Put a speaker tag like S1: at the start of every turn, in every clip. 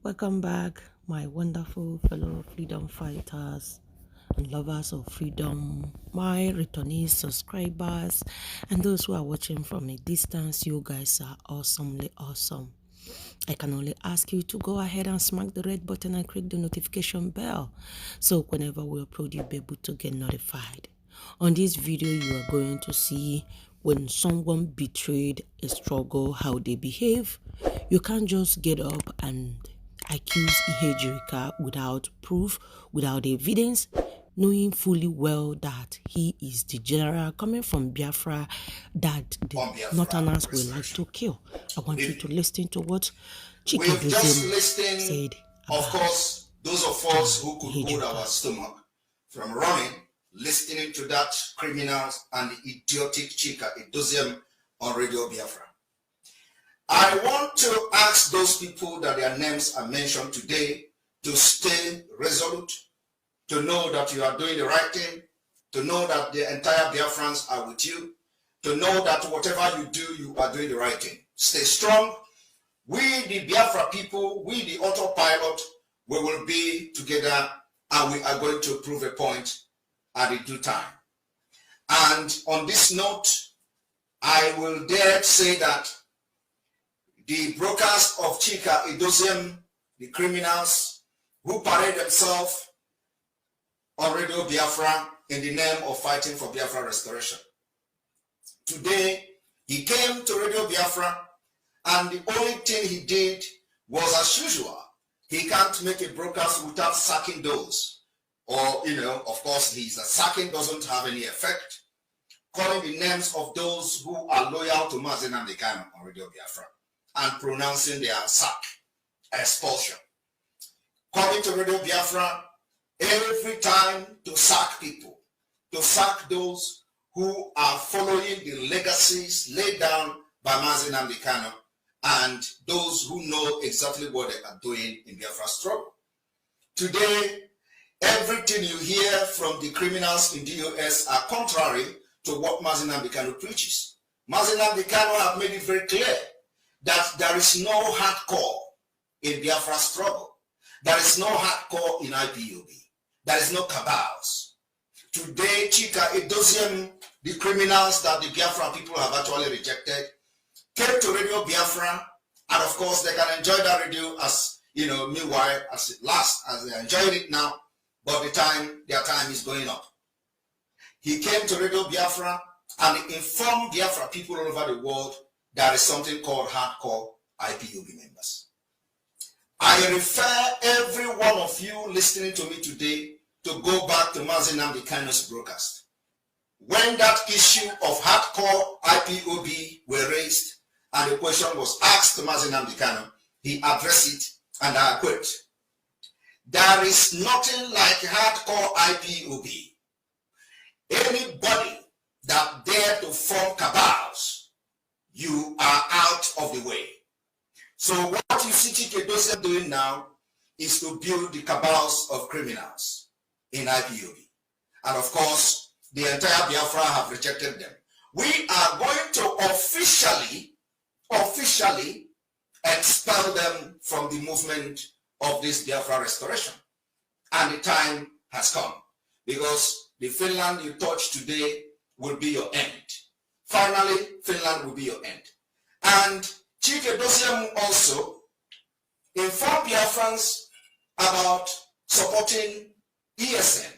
S1: Welcome back, my wonderful fellow freedom fighters and lovers of freedom, my returnees, subscribers, and those who are watching from a distance. You guys are awesomely awesome. I can only ask you to go ahead and smack the red button and click the notification bell so whenever we upload, you'll be able to get notified. On this video, you are going to see when someone betrayed a struggle, how they behave. You can't just get up and accuse Iseeeee without proof, without evidence, knowing fully well that he is the general coming from Biafra that the Northerners will like to kill. I want you to listen to what Iseeeee said.
S2: Of course, those of us who could hold our stomach from running, listening to that criminals and the idiotic Iseeeee on Radio Biafra. I want to ask those people that their names are mentioned today to stay resolute, to know that you are doing the right thing, to know that the entire Biafrans are with you, to know that whatever you do, you are doing the right thing. Stay strong. We, the Biafra people, we, the autopilot, we will be together and we are going to prove a point at a due time. And on this note, I will dare say that the brokers of Iseeeee, the criminals who parade themselves on Radio Biafra in the name of fighting for Biafra restoration. Today, he came to Radio Biafra and the only thing he did was, as usual, he can't make a broadcast without sacking those. Or, of course, his sacking doesn't have any effect. Calling the names of those who are loyal to Nnamdi on Radio Biafra and pronouncing their sack, expulsion. Coming to Radio Biafra every time to sack people, to sack those who are following the legacies laid down by Nnamdi and those who know exactly what they are doing in Biafra struggle. Today, everything you hear from the criminals in DOS are contrary to what Nnamdi preaches. Nnamdi have made it very clear that there is no hardcore in Biafra struggle. There is no hardcore in Ipob. There is no cabals. Today, Iseeeee, the criminals that the Biafra people have actually rejected, came to Radio Biafra, and of course they can enjoy that radio as, meanwhile, as it lasts, as they are enjoying it now, but their time is going up. He came to Radio Biafra and informed Biafra people all over the world there is something called hardcore Ipob members. I refer every one of you listening to me today to go back to Nnamdi broadcast. When that issue of hardcore Ipob were raised and the question was asked to Nnamdi, he addressed it, and I quote, "There is nothing like hardcore Ipob. Anybody that dare to form cabals, you are out of the way." So what you see Iseeeee doing now is to build the cabals of criminals in Ipob. And of course, the entire Biafra have rejected them. We are going to officially expel them from the movement of this Biafra restoration. And the time has come, because the Finland you touch today will be your end. Finally, Finland will be your end. And Iseeeee also informed Biafrans about supporting ESN.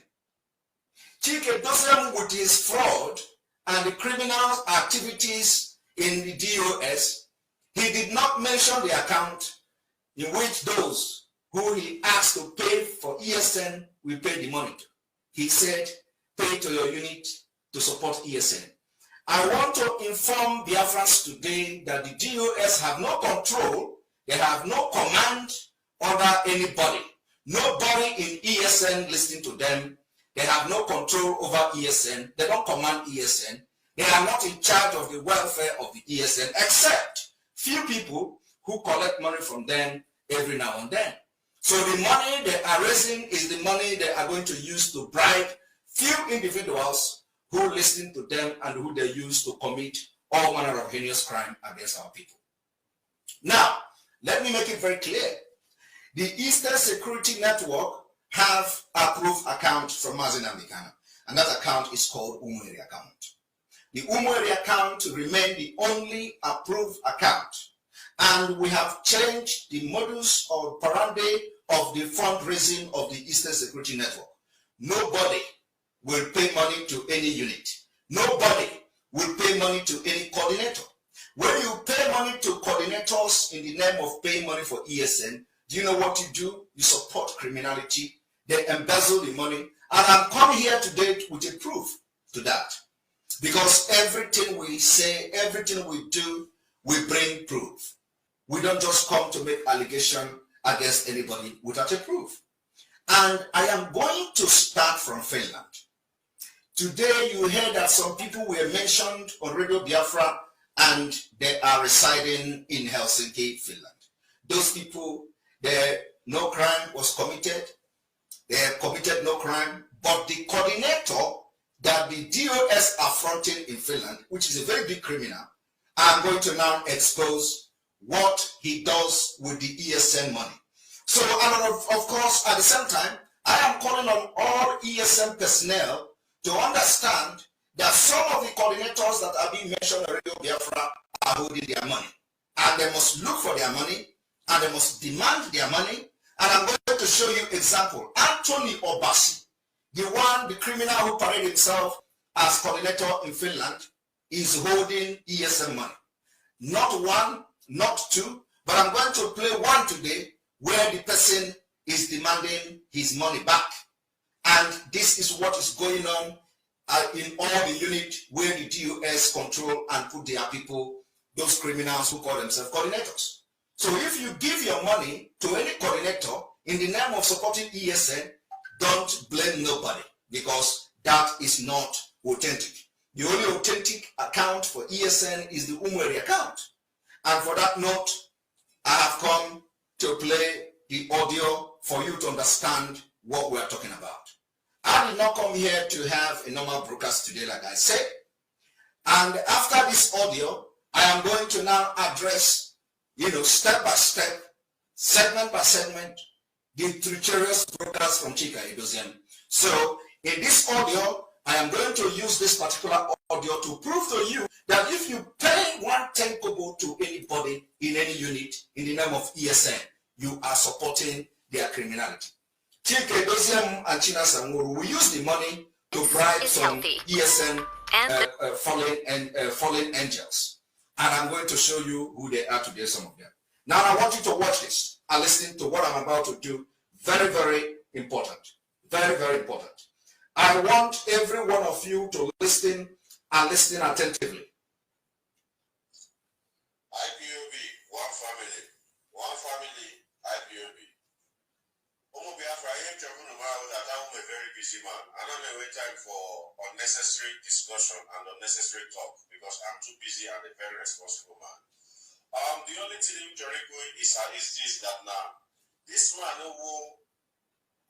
S2: Iseeeee, with his fraud and the criminal activities in the DOS, he did not mention the account in which those who he asked to pay for ESN will pay the money to. He said, pay to your unit to support ESN. I want to inform Biafrans today that the DOS have no control, they have no command over anybody. Nobody in ESN listening to them. They have no control over ESN. They don't command ESN. They are not in charge of the welfare of the ESN, except few people who collect money from them every now and then. So the money they are raising is the money they are going to use to bribe few individuals who listen to them and who they use to commit all manner of heinous crime against our people. Now, let me make it very clear. The Eastern Security Network have approved account from Nnamdi Kanu, and that account is called Umueri account. The Umueri account remain the only approved account, and we have changed the modus operandi of the fundraising of the Eastern Security Network. Nobody will pay money to any unit. Nobody will pay money to any coordinator. When you pay money to coordinators in the name of paying money for ESN, do you know what you do? You support criminality. They embezzle the money. And I'm coming here today with a proof to that. Because everything we say, everything we do, we bring proof. We don't just come to make allegation against anybody without a proof. And I am going to start from Finland. Today you heard that some people were mentioned on Radio Biafra and they are residing in Helsinki, Finland. Those people, no crime was committed. They committed no crime, but the coordinator that the DOS are fronting in Finland, which is a very big criminal, I'm going to now expose what he does with the ESN money. So, and of course, at the same time, I am calling on all ESN personnel to understand that some of the coordinators that are being mentioned on Radio Biafra are holding their money. And they must look for their money, and they must demand their money. And I'm going to show you example. Anthony Obasi, the criminal who paraded himself as coordinator in Finland, is holding ESN money. Not one, not two, but I'm going to play one today where the person is demanding his money back. And this is what is going on in all the units where the DOS control and put their people, those criminals who call themselves coordinators. So if you give your money to any coordinator in the name of supporting ESN, don't blame nobody, because that is not authentic. The only authentic account for ESN is the Umueri account. And for that note, I have come to play the audio for you to understand what we are talking about. I did not come here to have a normal broadcast today, like I said. And after this audio, I am going to now address, step by step, segment by segment, the treacherous broadcast from Chika Edoziem. So in this audio, I am going to use this particular audio to prove to you that if you pay 1/10 kobo to anybody in any unit in the name of ESN, you are supporting their criminality. Chika Edoziem and China Samuru will use the money to bribe some ESN fallen angels. And I'm going to show you who they are today, some of them. Now I want you to watch this and listen to what I'm about to do. Very, very important. Very, very important. I want every one of you to listen and listen attentively.
S3: IPOB, one family, IPOB. Biafra, I am talking about that I'm a very busy man. I don't have time for unnecessary discussion and unnecessary talk because I'm too busy and a very responsible man. The only thing Jericho is this, that now this man who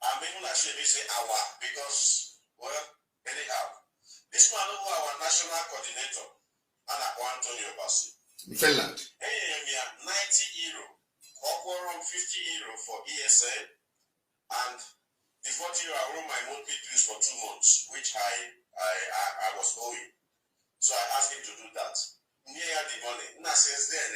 S3: I'm even ashamed to say our, because well anyhow this man who our national coordinator and Antonio Bassi
S2: Finland.
S3: Hey, 90 euro, around 50 euro for ESN, and the 40 euro I owe my monthly dues for 2 months, which I was owing. So I asked him to do that. Near the money. Now since then,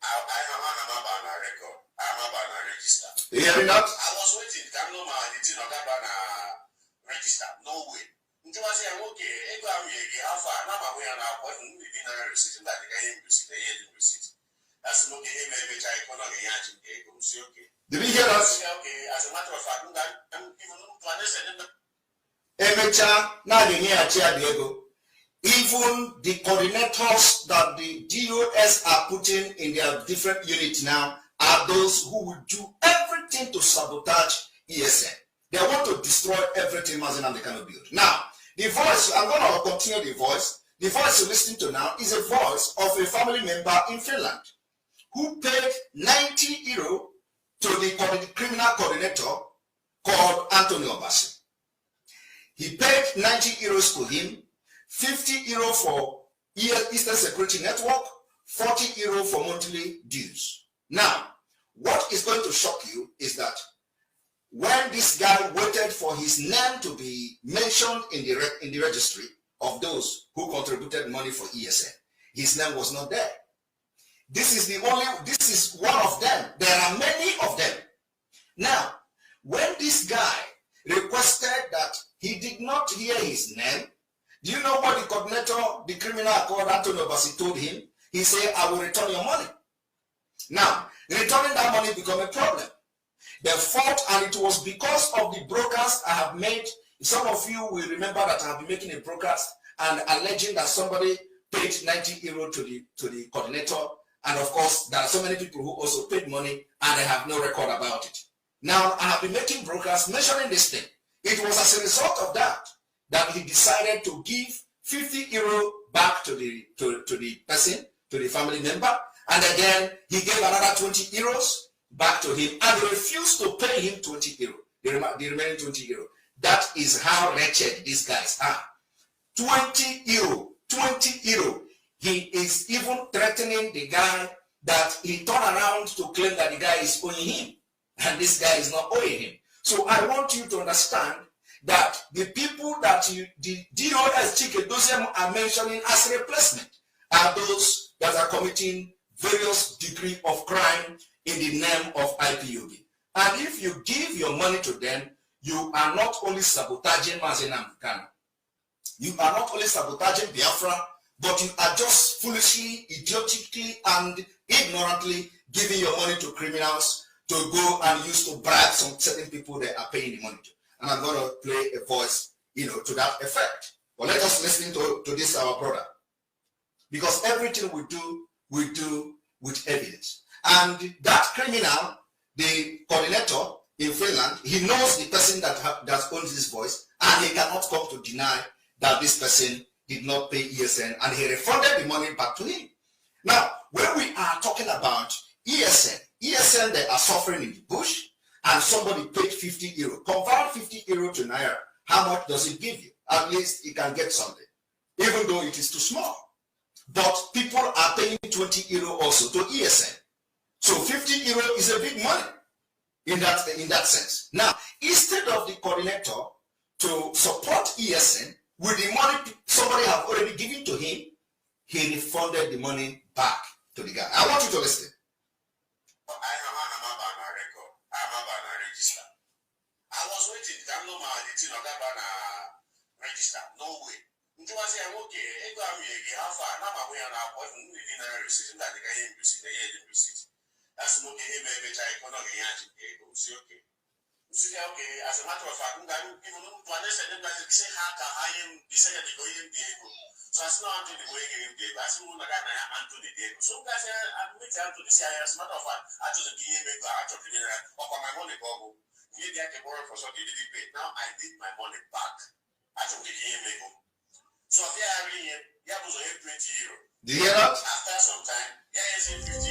S3: I am about a record. I am about a register.
S2: You hear me not?
S3: I was waiting. Can no man did not have a register. No way. Until I say okay, I go how far? Now my way and I wasn't within a receipt that the guy receipt, the receipt. That's okay, which I cannot get okay.
S2: Did you hear us?
S3: Okay, as a matter of fact, I'm even to understand.
S2: Diego. Even the coordinators that the DOS are putting in their different units now are those who will do everything to sabotage ESN. They want to destroy everything Mazen Kanu build. Now, the voice, I'm going to continue the voice. The voice you're listening to now is a voice of a family member in Finland who paid 90 euro to the criminal coordinator called Anthony Obasi. He paid 90 euros to him, 50 euro for Eastern Security Network, 40 euro for monthly dues. Now, what is going to shock you is that when this guy waited for his name to be mentioned in the registry of those who contributed money for ESN, his name was not there. This is one of them. There are many of them. Now, when this guy requested that he did not hear his name, do you know what the coordinator, the criminal called Antonio Bassi, told him? He said, I will return your money. Now, returning that money became a problem. They fought, and it was because of the broadcast I have made. Some of you will remember that I have been making a broadcast and alleging that somebody paid 90 euro to the coordinator. And of course, there are so many people who also paid money and they have no record about it. Now, I have been making broadcasts mentioning this thing. It was as a result of that he decided to give 50 euro back to the person, to the family member. And again, he gave another 20 euros back to him, and they refused to pay him 20 euro, the remaining 20 euro. That is how wretched these guys are. 20 euro. He is even threatening the guy that he turned around to claim that the guy is owing him, and this guy is not owing him. So I want you to understand that the people that the DOS Chike Dozem are mentioning as replacement are those that are committing various degree of crime in the name of IPOB. And if you give your money to them, you are not only sabotaging Nnamdi Kanu, you are not only sabotaging Biafra, but you are just foolishly, idiotically, and ignorantly giving your money to criminals to go and use to bribe some certain people that are paying the money to. And I'm going to play a voice, to that effect. But let us listen to this, our brother. Because everything we do with evidence. And that criminal, the coordinator in Finland, he knows the person that owns this voice, and he cannot come to deny that this person did not pay ESN, and he refunded the money back to him. Now, when we are talking about ESN, they are suffering in the bush, and somebody paid 50 euro. Convert 50 euro to Naira. How much does it give you? At least you can get something, even though it is too small. But people are paying 20 euro also to ESN. So 50 euro is a big money in that sense. Now, instead of the coordinator to support ESN with the money somebody have already given to him, he refunded the money back to the guy. I want you to listen.
S3: I was waiting. Register. No way. Nti wasi ya woke ego ami ege hafa na ma we na akwa fun ni na receipt that the guy receipt the receipt. That's no ke hebe becha ikono ge ya chi ego si okay. Usi ya okay, as a matter of fact ngani people no to understand that they say how can I am decide to go in the ego. So as no unto the way in the as no na na unto the ego. So guys I meet unto the say as a matter of fact I to the give ego I to the of my money go. You get the borrow for something did pay. Now I need my money back. I to the give ego. So
S2: do you hear that?
S3: After some time,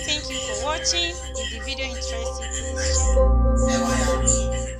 S4: thank you for watching. If the video interested you,